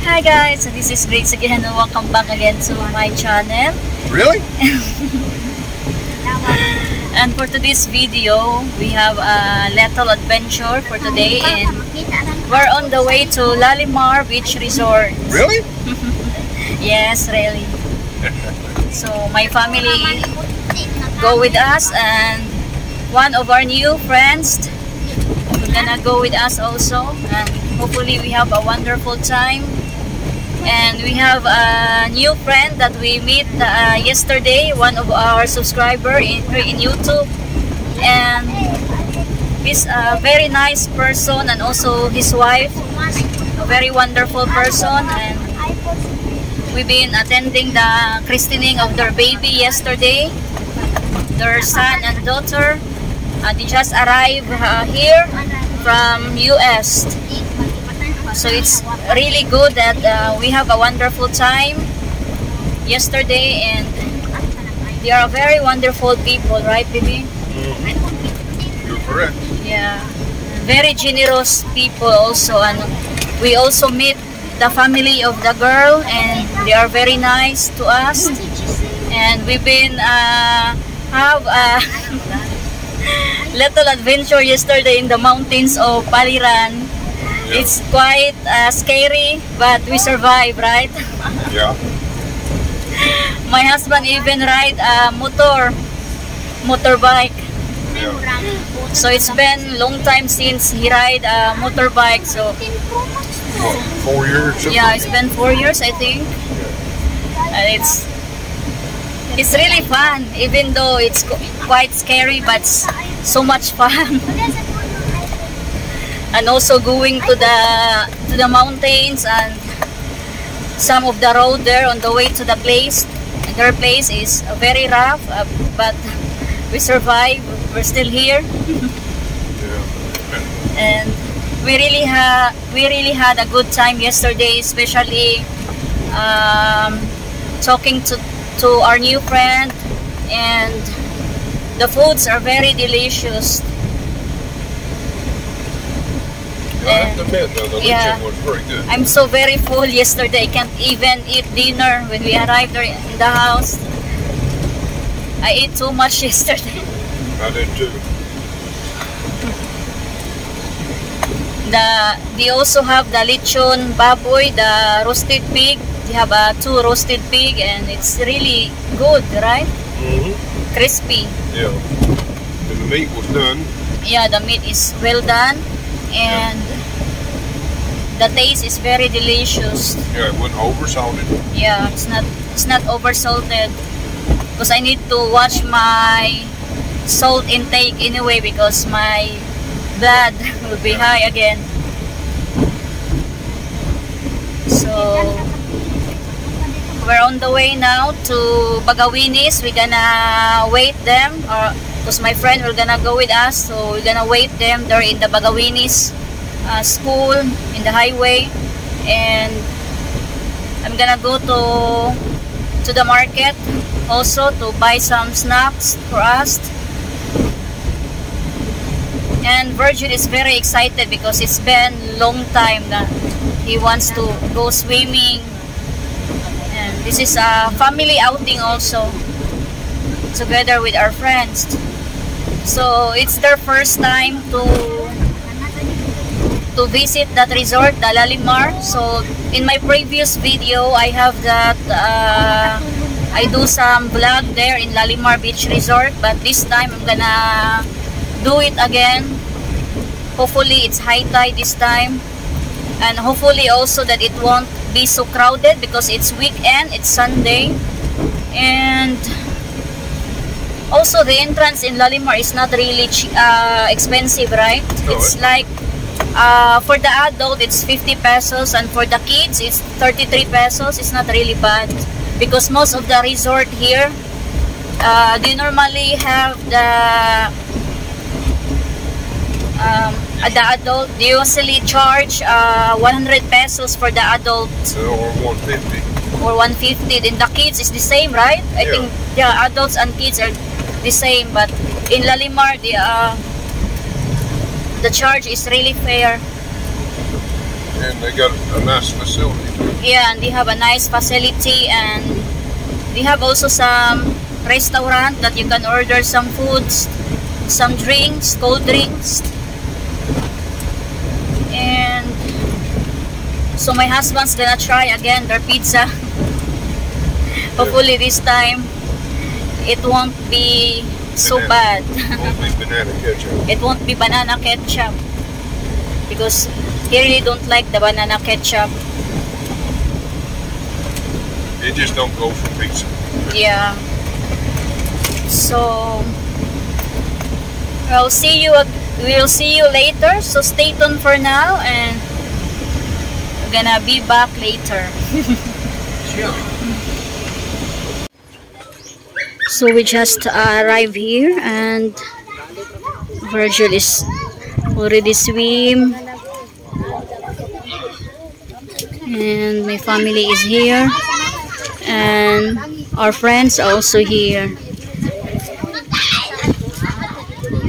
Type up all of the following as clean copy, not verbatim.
Hi guys, so this is Grace again and welcome back again to my channel. Really? And for today's video, we have a little adventure for today and we're on the way to Lalimar Beach Resort. Really? Yes, really. So my family go with us and one of our new friends we're gonna go with us also, and hopefully we have a wonderful time. And we have a new friend that we meet yesterday, one of our subscribers in YouTube, and he's a very nice person, and also his wife, a very wonderful person. And we've been attending the christening of their baby yesterday, their son and daughter. They just arrived here from US. So it's really good that we have a wonderful time yesterday, and they are very wonderful people, right, baby? You're correct. Yeah, very generous people also, and we also meet the family of the girl, and they are very nice to us. And we've been have a little adventure yesterday in the mountains of Paliran. Yeah. It's quite scary, but we survive, right? Yeah. My husband even ride a motorbike. Yeah. So it's been long time since he ride a motorbike. So What, 4 years? Something? yeah, it's been 4 years, I think. And it's really fun, even though it's quite scary, but so much fun. And also going to the mountains, and some of the road there on the way to the place. Their place is very rough, but we survived. We're still here. Yeah. And we really had a good time yesterday, especially talking to our new friend, and the foods are very delicious. I have to admit, though, the Yeah. luncheon was very good. I'm so very full yesterday. I can't even eat dinner when we arrived there in the house. I ate too much yesterday. I did too. They also have the lechon baboy, the roasted pig. They have 2 roasted pig, and it's really good, right? Mm-hmm. Crispy. Yeah. And the meat was done. Yeah, the meat is well done, and the taste is very delicious. Yeah, it wasn't over-salted. Yeah, it's not over salted, because I need to watch my salt intake anyway, because my blood will be high again. So we're on the way now to Bagawinis. We're gonna wait them, or because my friend will gonna go with us, so we're gonna wait them. They're in the Bagawinis school in the highway, and I'm gonna go to the market also to buy some snacks for us. And Virgil is very excited because it's been long time that he wants to go swimming, and this is a family outing also together with our friends. So it's their first time to visit that resort, the Lalimar. So in my previous video, I have that I do some vlog there in Lalimar Beach Resort, but this time I'm gonna do it again. Hopefully it's high tide this time, and hopefully also that it won't be so crowded because it's weekend, it's Sunday. And also the entrance in Lalimar is not really expensive, right? It's like for the adult it's 50 pesos, and for the kids it's 33 pesos. It's not really bad, because most of the resort here they normally have the adult. They usually charge 100 pesos for the adult, Or 150. or 150. Then the kids is the same, right? I think yeah, adults and kids are the same, but in Lalimar the charge is really fair. And they got a nice facility. Yeah, and they have a nice facility, and they have also some restaurant that you can order some foods, some drinks, cold drinks. And so my husband's gonna try again their pizza. Hopefully this time it won't be so bad. It won't be banana ketchup. It won't be banana ketchup, because he really don't like the banana ketchup. It just don't go for pizza. Yeah. So we'll see you later. So stay tuned for now, and we're gonna be back later. Sure. So we just arrived here, and Virgil is already swim, and my family is here, and our friends are also here,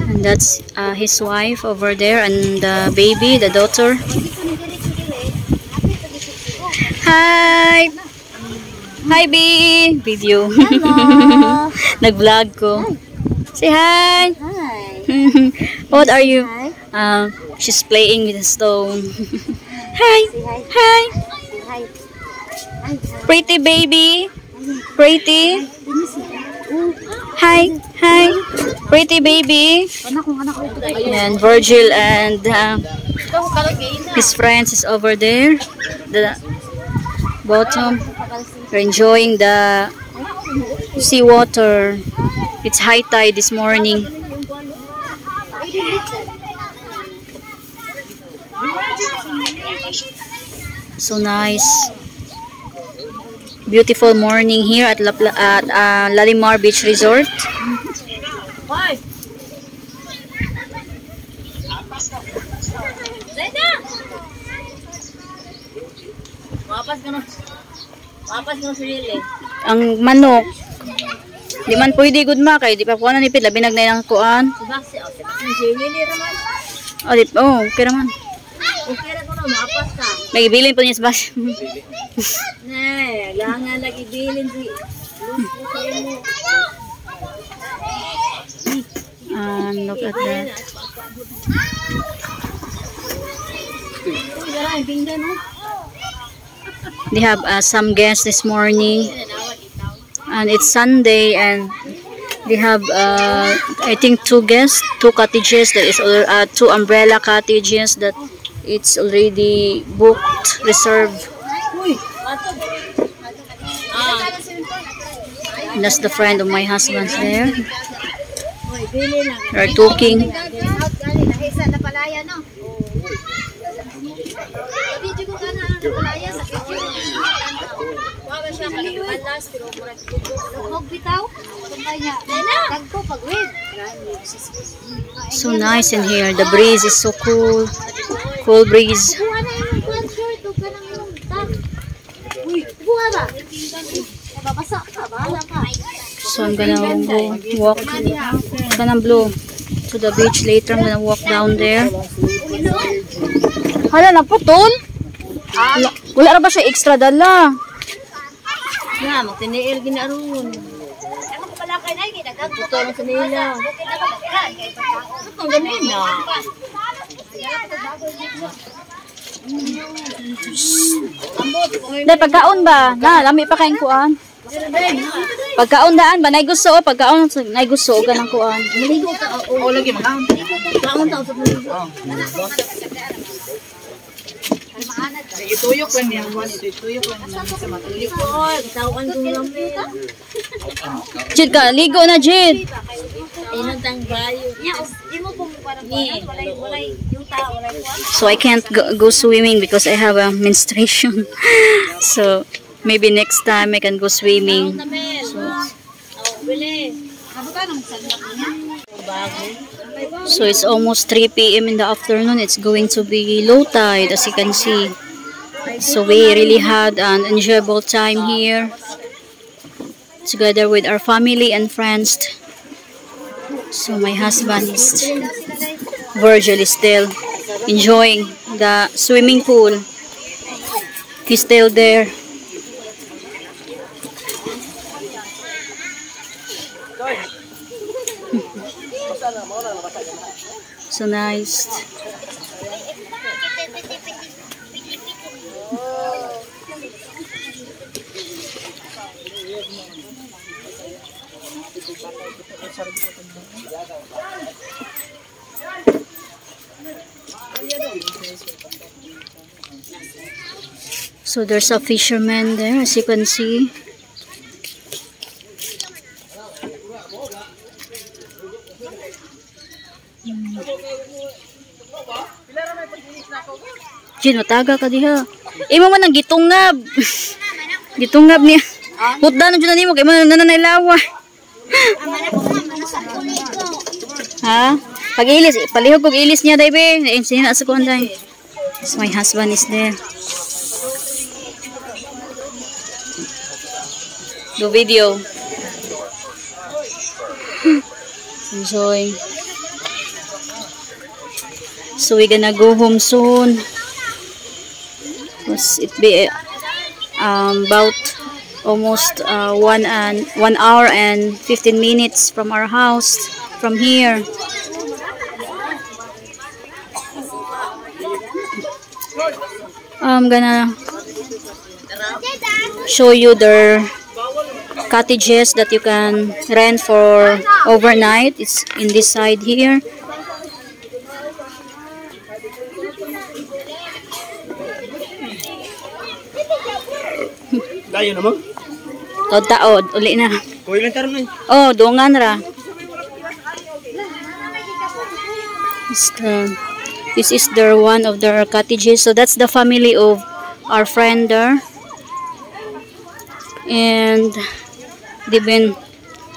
and that's his wife over there, and the baby, the daughter. Hi! Hi, B! Video. Nag-vlog ko. Say hi! Hi. What are you? Hi. She's playing with a stone. Hi! Say hi. Hi! Say hi. Hi. Pretty baby! Pretty! Hi! Hi! Pretty baby! Anak ko. And Virgil and his friends is over there. The bottom. We're enjoying the seawater. It's high tide this morning. So nice. Beautiful morning here at Lalimar Beach Resort. Ang manok. Di man pwede good ma kay di pa kuha na nipid labi nagnay ng kuan. Oh, okay naman. May ibilin po niya sa bus. Langan lagi bilin si. Look at that. They have some guests this morning, and it's Sunday, and they have I think 2 guests, 2 cottages, that is 2 umbrella cottages that it's already booked, reserved. And that's the friend of my husband's there. They're talking. So nice in here. The breeze is so cool. Cool breeze. So I'm gonna go walk blue to the beach later. I'm gonna walk down there. Hala, naputol? Wala ra ba siya extra dala? Na, magtiniil ginaroon. Ito lang sa nila. Ang ganun na. Dahil pagkaon ba? Na, lami pa kayong kuan. Pagkaon daan ba? Naigusto o? Pagkaon, naigusto o ka ng kuan. Maligo ka. Oo, lagi makaon. Kaon tao sa maligo. Ituyok lang niya. Ituyok lang niya. Sa matuyok. Katawan kong lamit. Jid ka, ligo na Jid. Inutang bayo. So I can't go swimming because I have a menstruation. So maybe next time I can go swimming. So it's almost 3 p.m. in the afternoon. It's going to be low tide, as you can see. So we really had an enjoyable time here together with our family and friends. So my husband is Virgil is still enjoying the swimming pool. He's still there. So nice. So there's a fisherman there, as you can see. Gino, taga ka diha. Imo man ang gitungab. Gitungab niya. Putda na dyan na mo, kaya mo nananaylawa. Ha? Pag-ilis, palihog kong ilis niya, Daibe. Sina sa kuhan, Day. So my husband is there. Do video. Enjoy. So we're gonna go home soon. Because it be about almost 1 hour and 15 minutes from our house, from here. I'm gonna show you the cottages that you can rent for overnight. It's in this side here. Dayo naman. Taod, uli na. Kuya lang taron na. Oh, dungan ra. This is their one of their cottages. So that's the family of our friend there. And they've been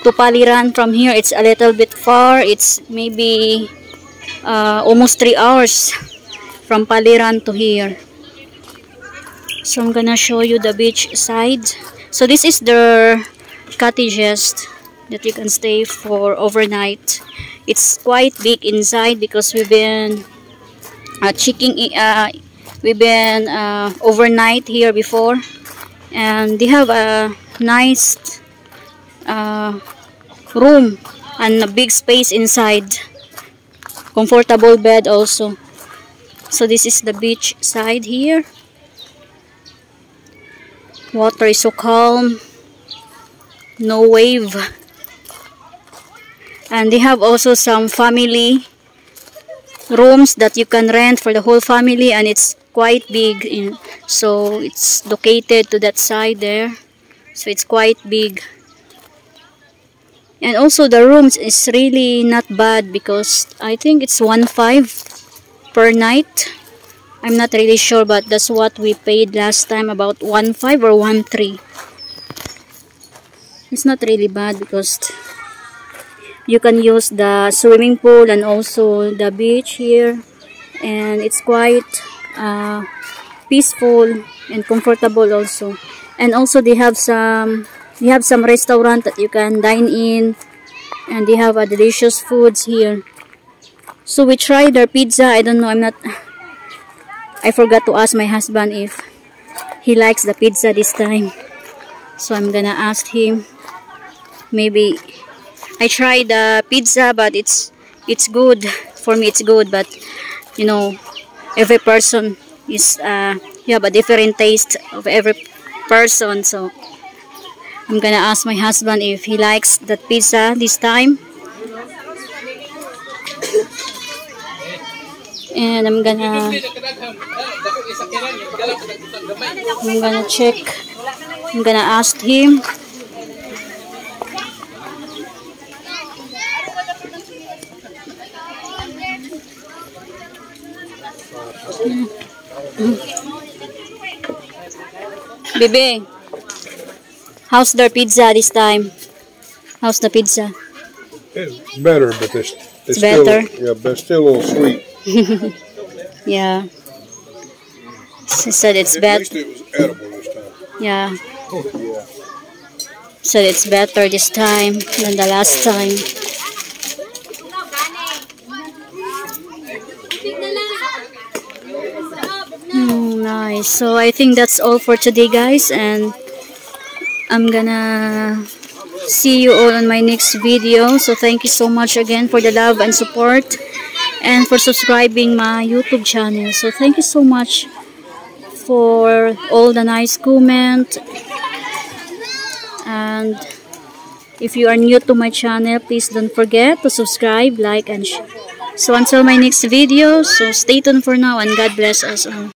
to Paliran from here. It's a little bit far. It's maybe almost 3 hours from Paliran to here. So I'm gonna show you the beach side. So this is their cottages that you can stay for overnight. It's quite big inside because we've been overnight here before, and they have a nice room and a big space inside. Comfortable bed also. So this is the beach side here. Water is so calm, no wave. And they have also some family rooms that you can rent for the whole family, and it's quite big. So it's located to that side there. So it's quite big. And also the rooms is really not bad because I think it's 1.5 per night. I'm not really sure, but that's what we paid last time, about 1.5 or 1.3. It's not really bad because you can use the swimming pool and also the beach here, and it's quite peaceful and comfortable also. And also they have some restaurant that you can dine in, and they have delicious foods here. So we tried their pizza. I don't know, I forgot to ask my husband if he likes the pizza this time. So I'm gonna ask him. Maybe I tried the pizza, but it's good. For me it's good, but you know, every person is you have a different taste of every person. So I'm gonna ask my husband if he likes that pizza this time. And I'm gonna check. I'm gonna ask him. Bebe, how's their pizza this time? How's the pizza? It's better, but it's better. Still, yeah, but it's still a little sweet. Yeah. She said it's At better. least it was edible this time. Yeah. Yeah. Said it's better this time than the last time. Nice. so I think that's all for today, guys, and I'm gonna see you all on my next video. So thank you so much again for the love and support and for subscribing my YouTube channel. So thank you so much for all the nice comment, and if you are new to my channel, please don't forget to subscribe, like, and share. So until my next video, so stay tuned for now, and God bless us all.